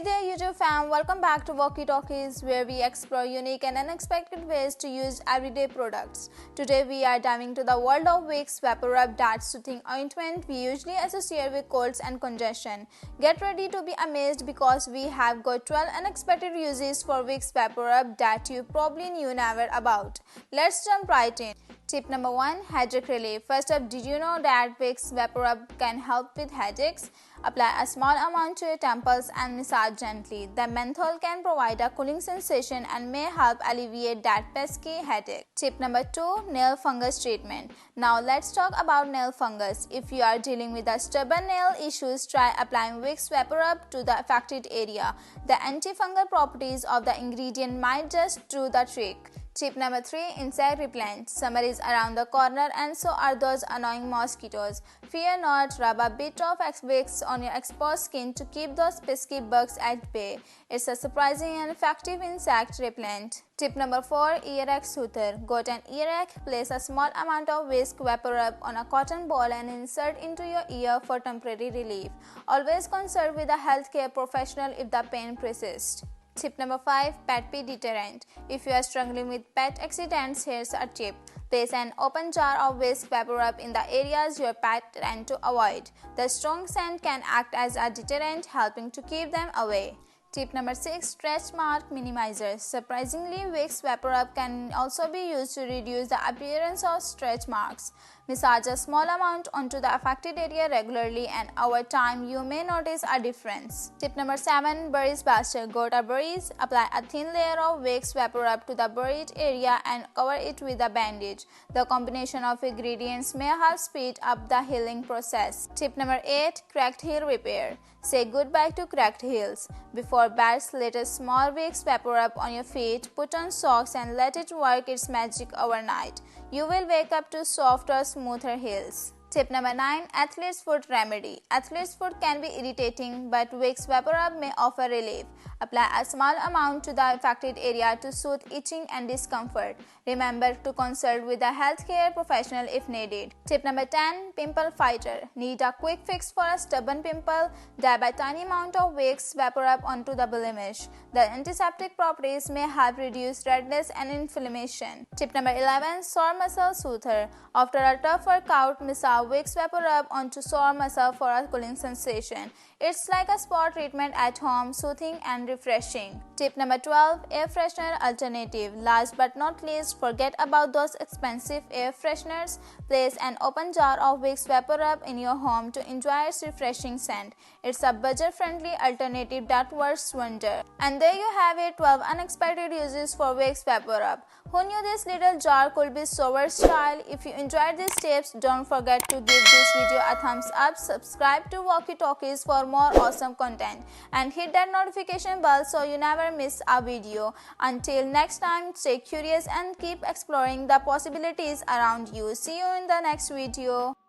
Hey there YouTube fam, welcome back to Walkie Talkies, where we explore unique and unexpected ways to use everyday products. Today we are diving to the world of Vicks VapoRub, that soothing ointment we usually associate with colds and congestion. Get ready to be amazed because we have got 12 unexpected uses for Vicks VapoRub that you probably knew never about. Let's jump right in. Tip number 1, headache relief. First up, did you know that Vicks VapoRub can help with headaches? Apply a small amount to your temples and massage gently. The menthol can provide a cooling sensation and may help alleviate that pesky headache. Tip number 2, nail fungus treatment. Now let's talk about nail fungus. If you are dealing with a stubborn nail issues, try applying Vicks VapoRub to the affected area. The antifungal properties of the ingredient might just do the trick. Tip number 3, insect repellent. Summer is around the corner and so are those annoying mosquitoes. Fear not, rub a bit of Vicks on your exposed skin to keep those pesky bugs at bay. It's a surprising and effective insect repellent. Tip number 4, earache soother. Got an earache? Place a small amount of Vicks VapoRub on a cotton ball and insert into your ear for temporary relief. Always consult with a healthcare professional if the pain persists. Tip number 5, pet pee deterrent. If you are struggling with pet accidents, here's a tip. Place an open jar of Vicks VapoRub in the areas your pet tend to avoid. The strong scent can act as a deterrent, helping to keep them away. Tip number 6, stretch mark minimizer. Surprisingly, Vicks VapoRub can also be used to reduce the appearance of stretch marks. Massage a small amount onto the affected area regularly and over time you may notice a difference. Tip number 7, berries buster. Got a berries? Apply a thin layer of Vicks VapoRub to the buried area and cover it with a bandage. The combination of ingredients may help speed up the healing process. Tip number 8, cracked heel repair. Say goodbye to cracked heels. Before bed, slate a small Vicks VapoRub on your feet, put on socks and let it work its magic overnight. You will wake up to softer, smoother heels. Tip number 9, athlete's foot remedy. Athlete's foot can be irritating, but Vicks VapoRub may offer relief. Apply a small amount to the affected area to soothe itching and discomfort. Remember to consult with a healthcare professional if needed. Tip number 10, pimple fighter. Need a quick fix for a stubborn pimple? Dab a tiny amount of Vicks VapoRub onto the blemish. The antiseptic properties may help reduce redness and inflammation. Tip number 11, sore muscle soother. After a tough workout, massage Vicks VapoRub onto sore muscle for a cooling sensation. It's like a spa treatment at home, soothing and refreshing. Tip number 12, air freshener alternative. Last but not least, forget about those expensive air fresheners. Place an open jar of Vicks VapoRub in your home to enjoy its refreshing scent. It's a budget-friendly alternative that works wonders. And there you have it, 12 unexpected uses for Vicks VapoRub. Who knew this little jar could be so versatile? If you enjoyed these tips, don't forget to give this video a thumbs up, subscribe to Walkie Talkies for more awesome content, and hit that notification bell so you never miss a video. Until next time, stay curious and keep exploring the possibilities around you. See you in the next video.